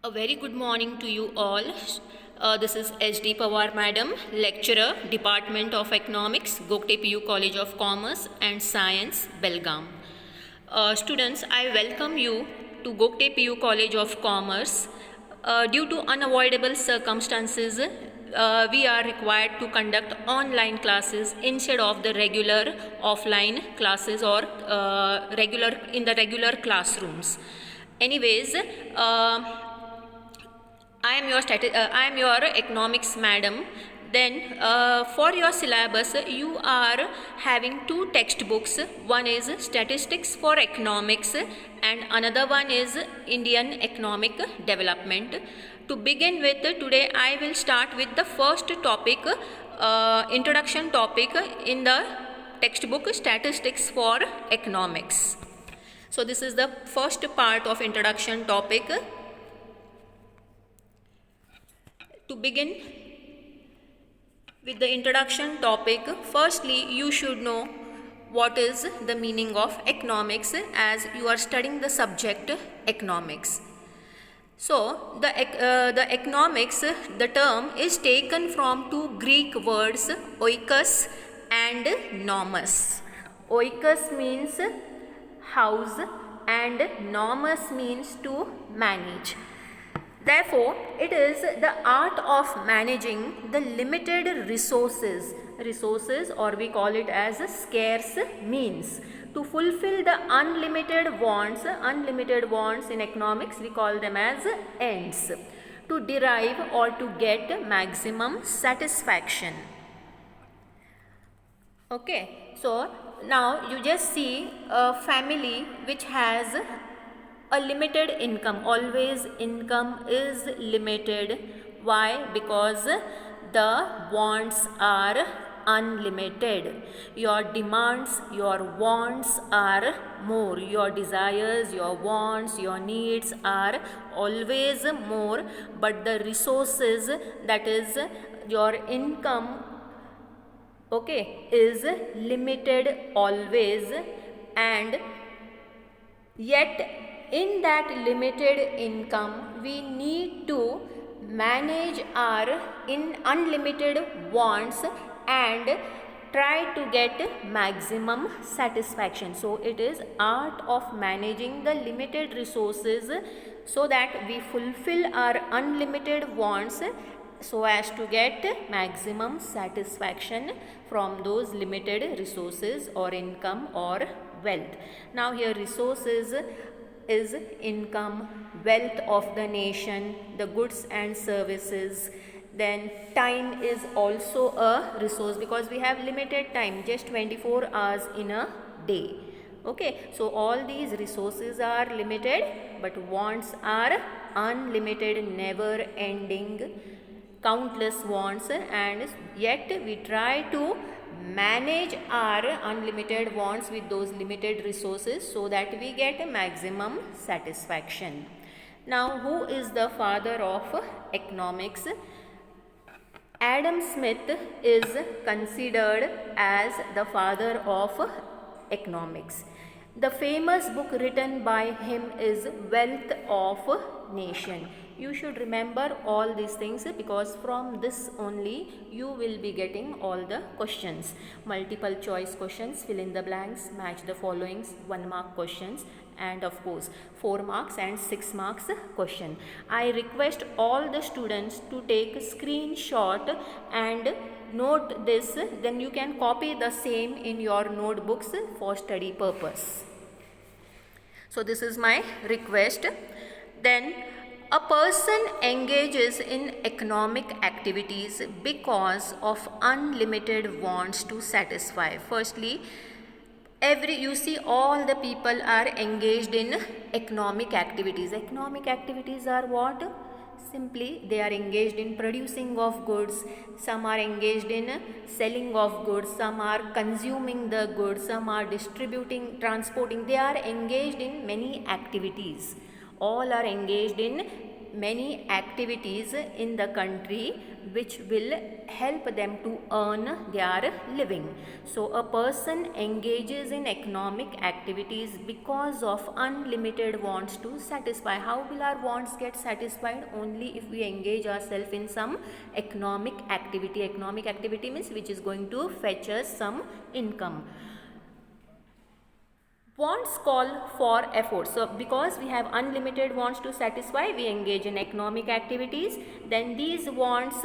A very good morning to you all. This is SD Pawar Madam, Lecturer, Department of Economics, Gokte PU College of Commerce and Science, Belgaum. Students, I welcome you to Gokte PU College of Commerce. Due to unavoidable circumstances, we are required to conduct online classes instead of the regular offline classes or regular classrooms. Anyways, I am your economics madam. Then for your syllabus you are having two textbooks. One is statistics for economics and another one is Indian economic development. To begin with, today I will start with the first topic, introduction topic in the textbook statistics for economics. So this is the first part of introduction topic. To begin with the introduction topic, firstly you should know what is the meaning of economics as you are studying the subject economics. So the economics, the term is taken from two Greek words, oikos and nomos. Oikos means house and nomos means to manage. Therefore, it is the art of managing the limited resources or we call it as scarce means to fulfill the unlimited wants in economics we call them as ends, to derive or to get maximum satisfaction. Okay, so now you just see a family which has a limited income. Always income is limited. Why? Because the wants are unlimited. Your demands, your wants are more. Your desires, your wants, your needs are always more, but the resources, that is your income, okay, is limited always, and yet in that limited income we need to manage our unlimited wants and try to get maximum satisfaction. So it is art of managing the limited resources so that we fulfill our unlimited wants so as to get maximum satisfaction from those limited resources or income or wealth. Now here resources is income, wealth of the nation, the goods and services. Then time is also a resource because we have limited time, just 24 hours in a day. Okay, so all these resources are limited but wants are unlimited, never ending, countless wants, and yet we try to manage our unlimited wants with those limited resources so that we get a maximum satisfaction. Now, who is the father of economics? Adam Smith is considered as the father of economics. The famous book written by him is Wealth of Nation. You should remember all these things because from this only you will be getting all the questions. Multiple choice questions, fill in the blanks, match the followings, 1 mark questions, and of course 4 marks and 6 marks question. I request all the students to take a screenshot and note this, then you can copy the same in your notebooks for study purpose. So this is my request. Then a person engages in economic activities because of unlimited wants to satisfy. Firstly, you see all the people are engaged in economic activities. Economic activities are what? Simply they are engaged in producing of goods, some are engaged in selling of goods, some are consuming the goods, some are distributing, transporting. They are engaged in many activities. All are engaged in many activities in the country which will help them to earn their living. So a person engages in economic activities because of unlimited wants to satisfy. How will our wants get satisfied? Only if we engage ourselves in some economic activity. Economic activity means which is going to fetch us some income. Wants call for effort. So because we have unlimited wants to satisfy, we engage in economic activities. Then these wants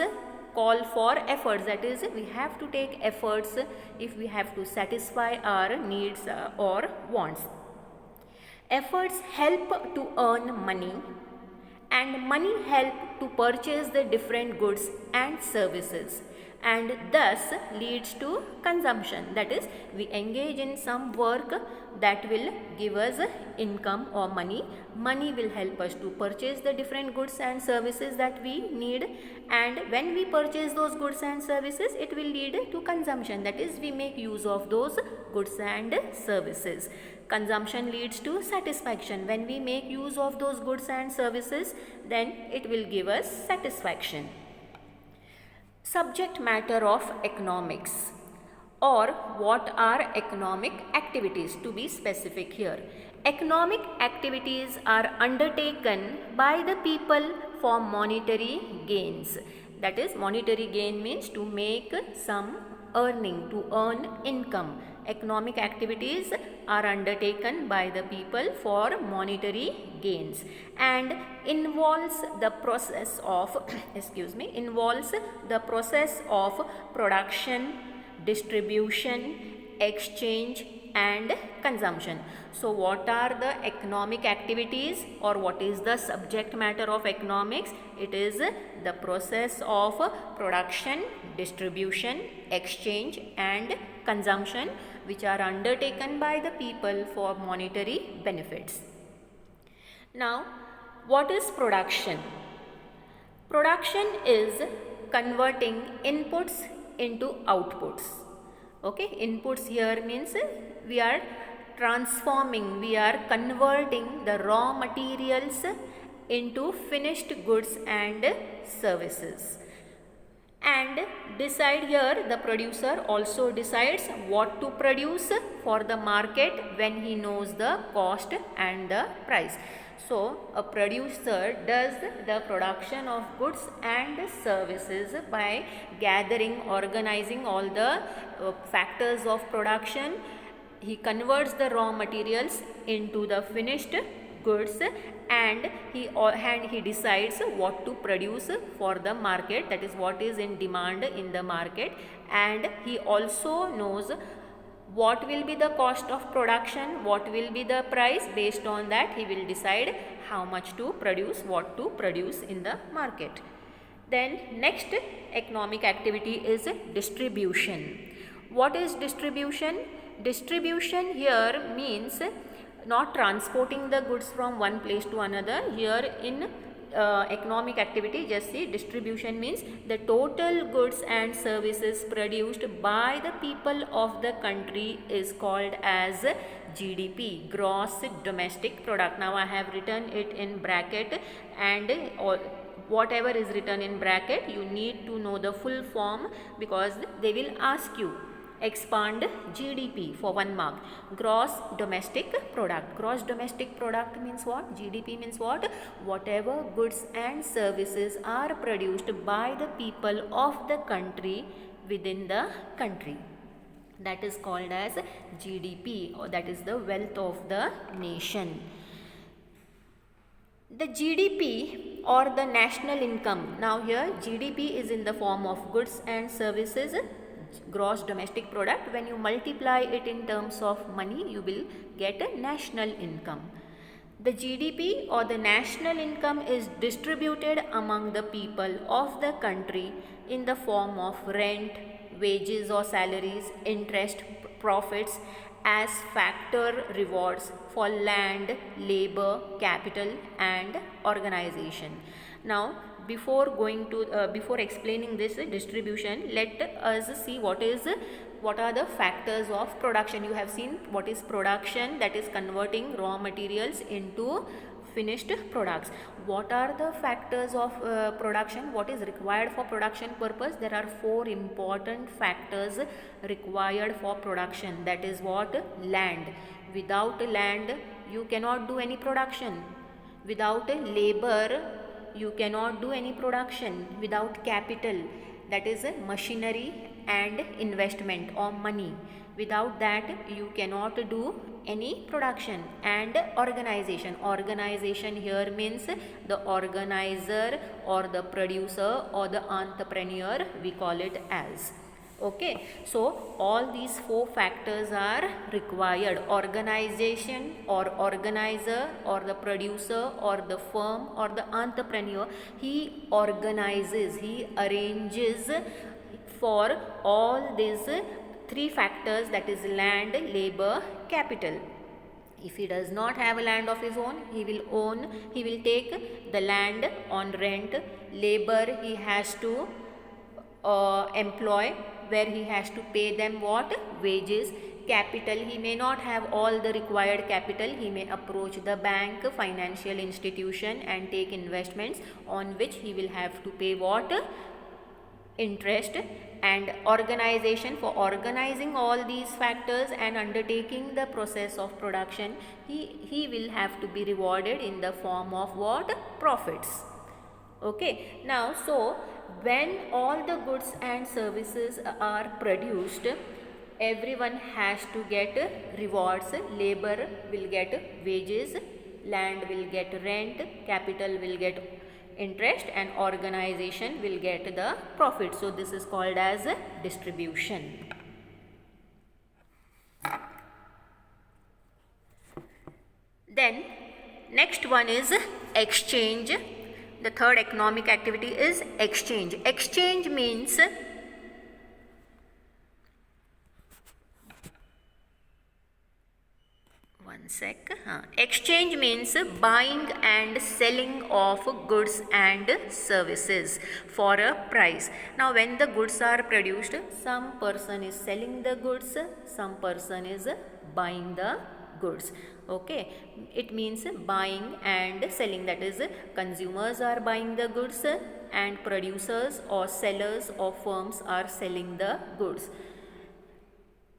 call for efforts. That is, we have to take efforts if we have to satisfy our needs or wants. Efforts help to earn money, and money help to purchase the different goods and services, and thus leads to consumption. That is, we engage in some work that will give us income or money. Money will help us to purchase the different goods and services that we need, and when we purchase those goods and services, it will lead to consumption. That is, we make use of those goods and services. Consumption leads to satisfaction. When we make use of those goods and services, then it will give us satisfaction. Subject matter of economics, or what are economic activities, to be specific here. Economic activities are undertaken by the people for monetary gains. That is, monetary gain means to make some earning, to earn income. Economic activities are undertaken by the people for monetary gains and involves the process of involves the process of production, distribution, exchange and consumption. So what are the economic activities, or what is the subject matter of economics? It is the process of production, distribution, exchange and consumption, which are undertaken by the people for monetary benefits. Now, what is production? Production is converting inputs into outputs. Okay, inputs here means we are transforming, we are converting the raw materials into finished goods and services. And decide here, the producer also decides what to produce for the market when he knows the cost and the price. So a producer does the production of goods and services by gathering, organizing all the factors of production. He converts the raw materials into the finished goods, and he decides what to produce for the market, that is what is in demand in the market, and he also knows what will be the cost of production, what will be the price. Based on that, he will decide how much to produce, what to produce in the market. Then next economic activity is distribution. What is distribution? Distribution here means not transporting the goods from one place to another. Here in economic activity, just see, distribution means the total goods and services produced by the people of the country is called as GDP, gross domestic product. Now I have written it in bracket, and whatever is written in bracket you need to know the full form, because they will ask you. Expand GDP for 1 mark. Gross domestic product. Gross domestic product means what? GDP means what? Whatever goods and services are produced by the people of the country within the country. That is called as GDP, or that is the wealth of the nation. The GDP or the national income. Now here GDP is in the form of goods and services, gross domestic product. When you multiply it in terms of money, you will get a national income. The GDP or the national income is distributed among the people of the country in the form of rent, wages or salaries, interest, profits as factor rewards for land, labor, capital and organization. Now before explaining this distribution, let us see what are the factors of production. You have seen what is production, that is converting raw materials into finished products. what are the factors of production? What is required for production purpose? There are 4 important factors required for production. That is what? Land. Without land, you cannot do any production. Without labor, you cannot do any production. Without capital, that is machinery and investment or money, without that you cannot do any production. And organization here means the organizer or the producer or the entrepreneur, we call it as. Okay, so all these 4 factors are required. Organization or organizer or the producer or the firm or the entrepreneur, he organizes, he arranges for all these 3 factors, that is land, labor, capital. If he does not have a land of his own, he will take the land on rent. Labor he has to employ, where he has to pay them what? Wages. Capital, he may not have all the required capital. He may approach the bank, financial institution and take investments on which he will have to pay what? Interest. And organization, for organizing all these factors and undertaking the process of production, he will have to be rewarded in the form of what? Profits. Okay, now so when all the goods and services are produced, everyone has to get rewards. Labor will get wages, land will get rent, capital will get interest, and organization will get the profit. So this is called as distribution. Then next one is exchange. The third economic activity is exchange. Exchange means exchange means buying and selling of goods and services for a price. Now when the goods are produced, some person is selling the goods, some person is buying the goods. Okay, it means buying and selling, that is consumers are buying the goods and producers or sellers or firms are selling the goods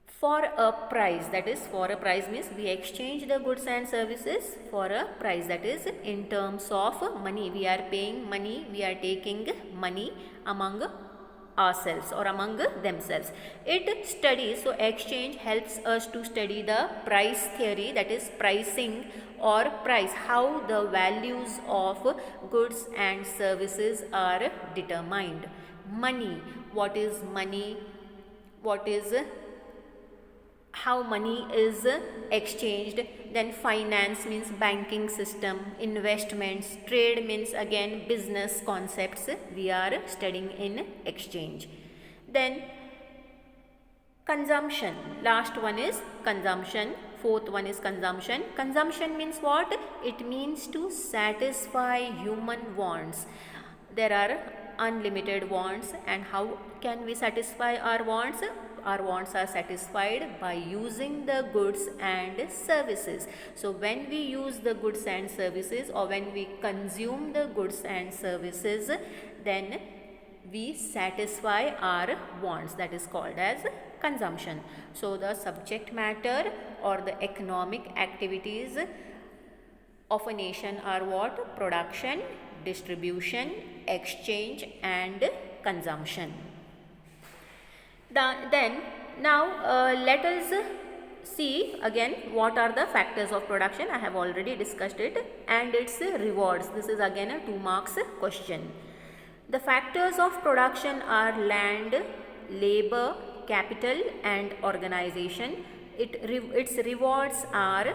for a price. That is, for a price means we exchange the goods and services for a price, that is in terms of money. We are paying money, we are taking money among ourselves or among themselves. It studies, so exchange helps us to study the price theory, that is pricing or price, how the values of goods and services are determined. Money, what is money, what is how money is exchanged. Then finance means banking system, investments, trade means again business concepts we are studying in exchange. Then consumption, last one is consumption, fourth one is consumption. Consumption means what? It means to satisfy human wants. There are unlimited wants, and how can we satisfy our wants? Our wants are satisfied by using the goods and services. So when we use the goods and services, or when we consume the goods and services, then we satisfy our wants. That is called as consumption. So the subject matter or the economic activities of a nation are what? Production, distribution, exchange and consumption. Then now let us see again what are the factors of production. I have already discussed it, and its rewards. This is again a 2 marks question. The factors of production are land, labor, capital and organization. Its rewards are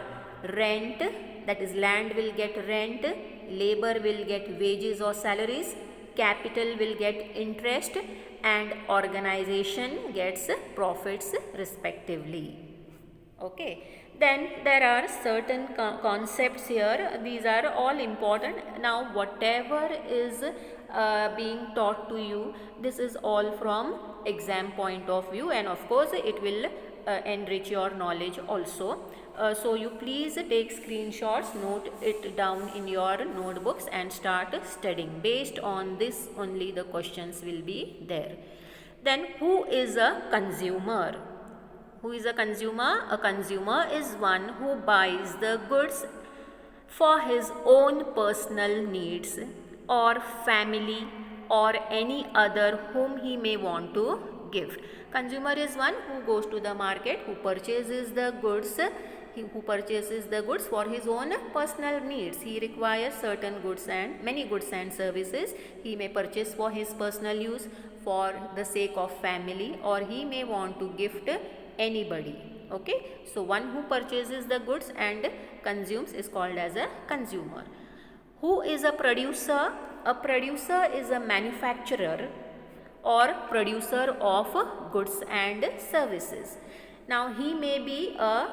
rent, that is land will get rent, labor will get wages or salaries, capital will get interest and organization gets profits respectively. Okay. Then there are certain concepts here. These are all important. Now whatever is being taught to you, this is all from exam point of view, and of course it will enrich your knowledge also. So you please take screenshots, note it down in your notebooks and start studying. Based on this only the questions will be there. Then who is a consumer? Who is a consumer? A consumer is one who buys the goods for his own personal needs or family or any other whom he may want to gift. Consumer is one who goes to the market, who purchases the goods, who purchases the goods for his own personal needs. He requires certain goods and many goods and services. He may purchase for his personal use, for the sake of family, or he may want to gift anybody. Okay, so one who purchases the goods and consumes is called as a consumer. Who is a producer? A producer is a manufacturer or producer of goods and services. Now he may be an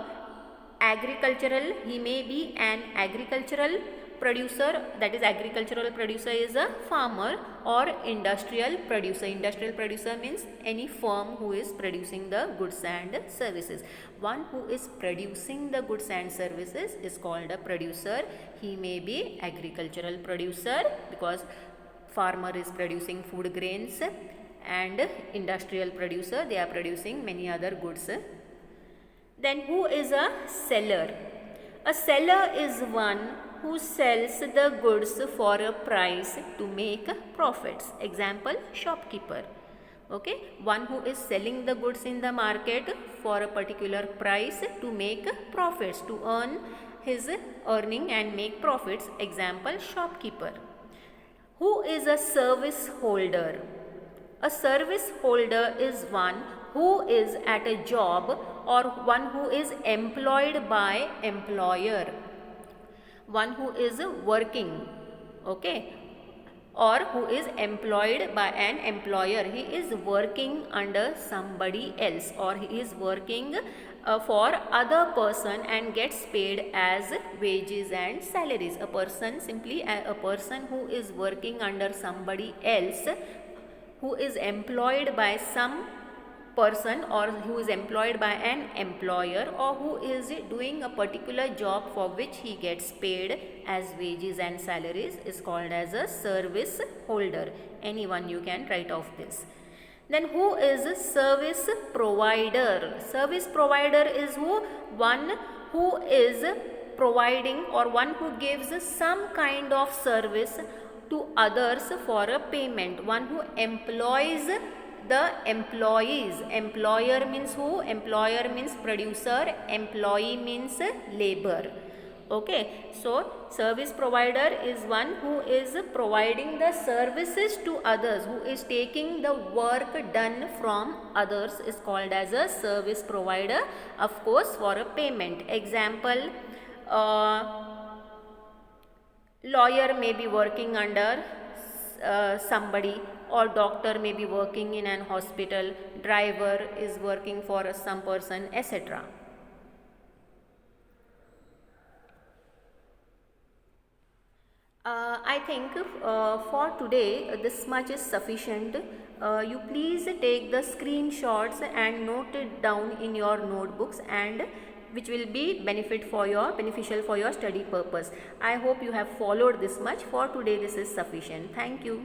agricultural producer, that is agricultural producer is a farmer, or industrial producer. Industrial producer means any firm who is producing the goods and services. One who is producing the goods and services is called a producer. He may be agricultural producer because farmer is producing food grains, and industrial producer, they are producing many other goods. Then who is a seller? A seller is one who sells the goods for a price to make profits. Example, shopkeeper. Okay, one who is selling the goods in the market for a particular price to make profits, to earn his earning and make profits. Example, shopkeeper. Who is a service holder? A service holder is one who is at a job or one who is employed by employer. One who is working, okay, or who is employed by an employer. He is working under somebody else, or he is working for other person and gets paid as wages and salaries. A person, simply a person who is working under somebody else, who is employed by some person or who is employed by an employer, or who is doing a particular job for which he gets paid as wages and salaries, is called as a service holder. Anyone you can write off this. Then who is a service provider? Service provider is who? One who is providing or one who gives some kind of service to others for a payment. One who employs the employees. Employer means who? Employer means producer, employee means labor. Okay, so service provider is one who is providing the services to others, who is taking the work done from others, is called as a service provider, of course for a payment. Example, lawyer may be working under somebody, or doctor may be working in an hospital, driver is working for some person, etc. I think for today this much is sufficient. You please take the screenshots and note it down in your notebooks, and which will be beneficial for your study purpose. I hope you have followed this much. For today this is sufficient. Thank you.